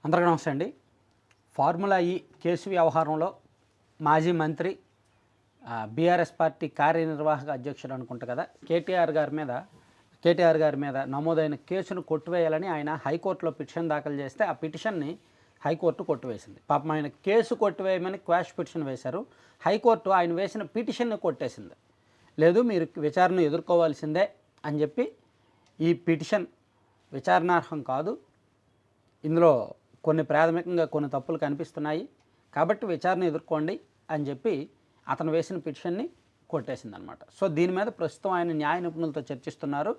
అందరికీ నమస్తే అండి. ఫార్ములా ఈ కేసు వ్యవహారంలో మాజీ మంత్రి బీఆర్ఎస్ పార్టీ కార్యనిర్వాహక అధ్యక్షుడు అనుకుంటా కదా కేటీఆర్ గారి మీద నమోదైన కేసును కొట్టివేయాలని ఆయన హైకోర్టులో పిటిషన్ దాఖలు చేస్తే ఆ పిటిషన్ని హైకోర్టు కొట్టివేసింది. పాపం ఆయన కేసు కొట్టివేయమని క్వాష్ పిటిషన్ వేశారు. హైకోర్టు ఆయన వేసిన పిటిషన్ని కొట్టేసింది. లేదు, మీరు విచారణ ఎదుర్కోవాల్సిందే అని చెప్పి ఈ పిటిషన్ విచారణార్హం కాదు, ఇందులో ప్రాథమికంగా కొన్ని తప్పులు కనిపిస్తున్నాయి కాబట్టి విచారణ ఎదుర్కోండి అని చెప్పి అతను వేసిన పిటిషన్ని కొట్టేసిందనమాట. సో దీని మీద ప్రస్తుతం ఆయన న్యాయ నిపుణులతో చర్చిస్తున్నారు.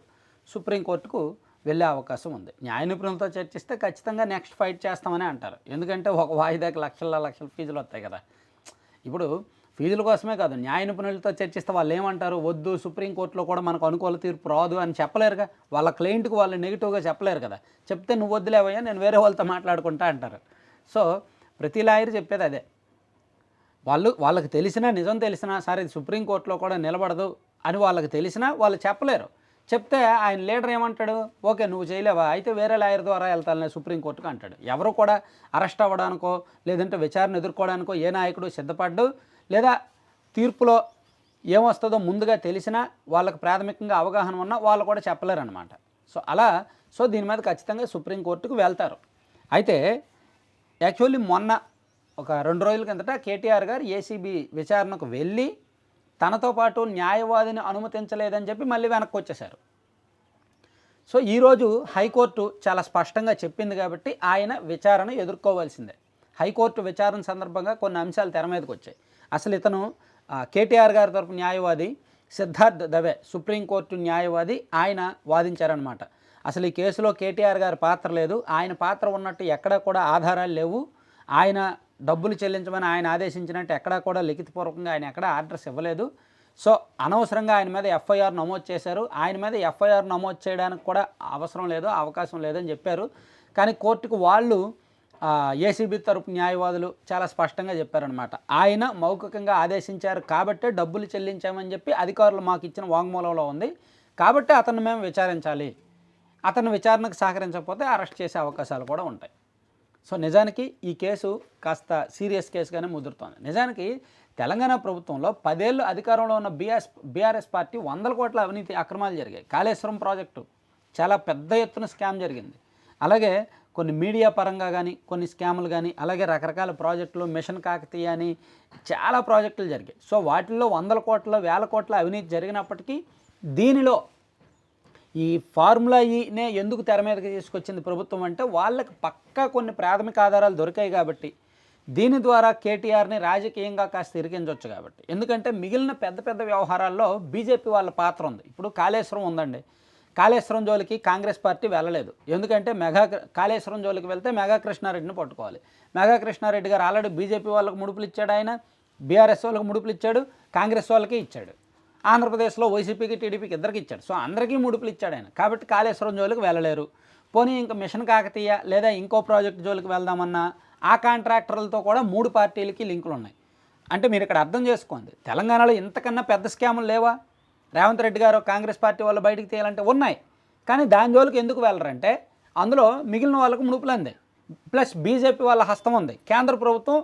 సుప్రీంకోర్టుకు వెళ్ళే అవకాశం ఉంది. న్యాయ నిపుణులతో చర్చిస్తే ఖచ్చితంగా నెక్స్ట్ ఫైట్ చేస్తామని అంటారు. ఎందుకంటే ఒక వాయిదాకి లక్షల ఫీజులు వస్తాయి కదా. ఇప్పుడు ఫీజుల కోసమే కాదు, న్యాయ నిపుణులతో చర్చిస్తే వాళ్ళు ఏమంటారు, వద్దు సుప్రీంకోర్టులో కూడా మనకు అనుకూల తీర్పు రాదు అని చెప్పలేరుగా. వాళ్ళ క్లయింట్కి వాళ్ళు నెగిటివ్గా చెప్పలేరు కదా. చెప్తే నువ్వు వద్దులేవయ్యా, నేను వేరే వాళ్ళతో మాట్లాడుకుంటా అంటారు. సో ప్రతి లాయర్ చెప్పేది అదే. వాళ్ళకి తెలిసినా, నిజం తెలిసినా సరే ఇది సుప్రీంకోర్టులో కూడా నిలబడదు అని వాళ్ళకి తెలిసినా వాళ్ళు చెప్పలేరు. చెప్తే ఆయన లీడర్ ఏమంటాడు, ఓకే నువ్వు చేయలేవా, అయితే వేరే లాయర్ ద్వారా వెళ్తాను సుప్రీంకోర్టుకు అంటాడు. ఎవరు కూడా అరెస్ట్ అవ్వడానికో లేదంటే విచారణ ఎదుర్కోవడానికో ఏ నాయకుడు సిద్ధపడ్డు, లేదా తీర్పులో ఏమొస్తుందో ముందుగా తెలిసినా వాళ్ళకి ప్రాథమికంగా అవగాహన ఉన్నా వాళ్ళు కూడా చెప్పలేరు అనమాట. సో దీని మీద ఖచ్చితంగా సుప్రీంకోర్టుకు వెళ్తారు. అయితే యాక్చువల్లీ మొన్న ఒక 2 రోజుల కిందట కేటీఆర్ గారు ఏసీబీ విచారణకు వెళ్ళి తనతో పాటు న్యాయవాదిని అనుమతించలేదని చెప్పి మళ్ళీ వెనక్కి వచ్చేశారు. సో ఈరోజు హైకోర్టు చాలా స్పష్టంగా చెప్పింది కాబట్టి ఆయన విచారణ ఎదుర్కోవాల్సిందే. హైకోర్టు విచారణ సందర్భంగా కొన్ని అంశాలు తెర మీదకి వచ్చాయి. అసలు ఇతను కేటీఆర్ గారి తరపు న్యాయవాది సిద్ధార్థ్ దవే, సుప్రీంకోర్టు న్యాయవాది, ఆయన వాదించారనమాట. అసలు ఈ కేసులో కేటీఆర్ గారి పాత్ర లేదు, ఆయన పాత్ర ఉన్నట్టు ఎక్కడా కూడా ఆధారాలు లేవు, ఆయన డబ్బులు చెల్లించమని ఆయన ఆదేశించినట్టు ఎక్కడా కూడా లిఖితపూర్వకంగా ఆయన ఎక్కడా ఆర్డర్స్ ఇవ్వలేదు. సో అనవసరంగా ఆయన మీద ఎఫ్ఐఆర్ నమోదు చేశారు. ఆయన మీద ఎఫ్ఐఆర్ నమోదు చేయడానికి కూడా అవసరం లేదు, అవకాశం లేదని చెప్పారు. కానీ కోర్టుకు వాళ్ళు ఏసీబీ తరపు న్యాయవాదులు చాలా స్పష్టంగా చెప్పారనమాట. ఆయన మౌఖికంగా ఆదేశించారు కాబట్టే డబ్బులు చెల్లించామని చెప్పి అధికారులు మాకు ఇచ్చిన వాంగ్మూలంలో ఉంది, కాబట్టి అతన్ని మేము విచారించాలి, అతను విచారణకు సహకరించకపోతే అరెస్ట్ చేసే అవకాశాలు కూడా ఉంటాయి. సో నిజానికి ఈ కేసు కాస్త సీరియస్ కేసుగానే ముదురుతోంది. నిజానికి తెలంగాణ ప్రభుత్వంలో 10 ఏళ్ళు అధికారంలో ఉన్న బీఆర్ఎస్ పార్టీ 100 కోట్ల అవినీతి అక్రమాలు జరిగాయి. కాళేశ్వరం ప్రాజెక్టు చాలా పెద్ద ఎత్తున స్కామ్ జరిగింది. అలాగే కొన్ని మీడియా పరంగా కానీ కొన్ని స్కాములు కానీ, అలాగే రకరకాల ప్రాజెక్టులు, మిషన్ కాకతీయ అని చాలా ప్రాజెక్టులు జరిగాయి. సో వాటిల్లో 100 కోట్ల 1000 కోట్ల అవినీతి జరిగినప్పటికీ దీనిలో ఈ ఫార్ములా ఈనే ఎందుకు తెర మీదకి తీసుకొచ్చింది ప్రభుత్వం అంటే, వాళ్ళకి పక్కా కొన్ని ప్రాథమిక ఆధారాలు దొరికాయి కాబట్టి, దీని ద్వారా కేటీఆర్ని రాజకీయంగా కాస్త ఇరికించవచ్చు కాబట్టి. ఎందుకంటే మిగిలిన పెద్ద వ్యవహారాల్లో బీజేపీ వాళ్ళ పాత్ర ఉంది. ఇప్పుడు కాళేశ్వరం ఉందండి, కాళేశ్వరం జోలికి కాంగ్రెస్ పార్టీ వెళ్ళలేదు. ఎందుకంటే కాళేశ్వరం జోలికి వెళ్తే మెగా కృష్ణారెడ్డిని పట్టుకోవాలి. మెగా కృష్ణారెడ్డి గారు ఆల్రెడీ బీజేపీ వాళ్ళకు ముడుపులు ఇచ్చాడు, ఆయన బీఆర్ఎస్ వాళ్ళకి ముడుపులు ఇచ్చాడు, కాంగ్రెస్ వాళ్ళకి ఇచ్చాడు, ఆంధ్రప్రదేశ్లో వైసీపీకి టీడీపీకి ఇద్దరికి ఇచ్చాడు. సో అందరికీ ముడుపులు ఇచ్చాడు ఆయన, కాబట్టి కాళేశ్వరం జోలికి వెళ్ళలేరు. పోనీ ఇంకా మిషన్ కాకతీయ లేదా ఇంకో ప్రాజెక్టు జోలికి వెళ్దామన్నా ఆ కాంట్రాక్టర్లతో కూడా 3 పార్టీలకి లింకులు ఉన్నాయి. అంటే మీరు ఇక్కడ అర్థం చేసుకోండి, తెలంగాణలో ఇంతకన్నా పెద్ద స్కాములు లేవా? రేవంత్ రెడ్డి గారు కాంగ్రెస్ పార్టీ వాళ్ళు బయటికి తీయాలంటే ఉన్నాయి, కానీ దాని జోలికి ఎందుకు వెళ్ళరంటే అందులో మిగిలిన వాళ్ళకు ముడుపులు అందాయి, ప్లస్ బీజేపీ వాళ్ళ హస్తం ఉంది, కేంద్ర ప్రభుత్వం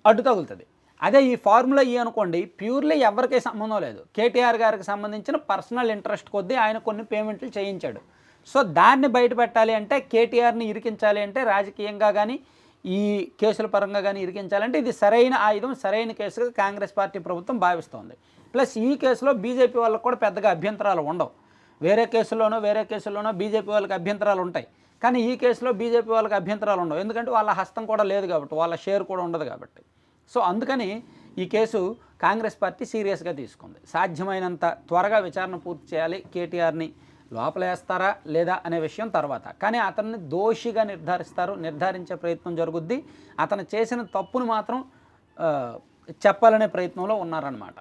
అడ్డు తగులుతుంది. అదే ఈ ఫార్ములా ఈ అనుకోండి, ప్యూర్లీ ఎవరికీ సంబంధం లేదు, కేటీఆర్ గారికి సంబంధించిన పర్సనల్ ఇంట్రెస్ట్ కొద్దీ ఆయన కొన్ని పేమెంట్లు చేయించాడు. సో దాన్ని బయట పెట్టాలి అంటే, కేటీఆర్ని ఇరికించాలి అంటే రాజకీయంగా కానీ ఈ కేసుల పరంగా కానీ ఇరికించాలంటే ఇది సరైన ఆయుధం, సరైన కేసుగా కాంగ్రెస్ పార్టీ ప్రభుత్వం భావిస్తోంది. ప్లస్ ఈ కేసులో బీజేపీ వాళ్ళకు కూడా పెద్దగా అభ్యంతరాలు ఉండవు. వేరే కేసుల్లోనో బీజేపీ వాళ్ళకి అభ్యంతరాలు ఉంటాయి, కానీ ఈ కేసులో బీజేపీ వాళ్ళకి అభ్యంతరాలు ఉండవు. ఎందుకంటే వాళ్ళ హస్తం కూడా లేదు కాబట్టి, వాళ్ళ షేర్ కూడా ఉండదు కాబట్టి. సో అందుకని ఈ కేసు కాంగ్రెస్ పార్టీ సీరియస్గా తీసుకుంది. సాధ్యమైనంత త్వరగా విచారణ పూర్తి చేయాలి, కేటీఆర్ని లోపలేస్తారా లేదా అనే విషయం తర్వాత, కానీ అతన్ని దోషిగా నిర్ధారించే ప్రయత్నం జరుగుద్ది. అతను చేసిన తప్పును మాత్రం చెప్పాలనే ప్రయత్నంలో ఉన్నారన్నమాట.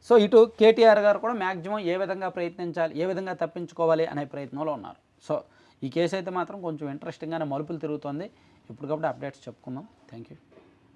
సో ఇటు కేటీఆర్ గారు కూడా మ్యాక్సిమం ఏ విధంగా ప్రయత్నించాలి, ఏ విధంగా తప్పించుకోవాలి అనే ప్రయత్నంలో ఉన్నారు. సో ఈ కేసు అయితే మాత్రం కొంచెం ఇంట్రెస్టింగ్గానే మలుపులు తిరుగుతోంది. ఇప్పటికప్పుడు అప్డేట్స్ చెప్పుకుందాం. Thank you.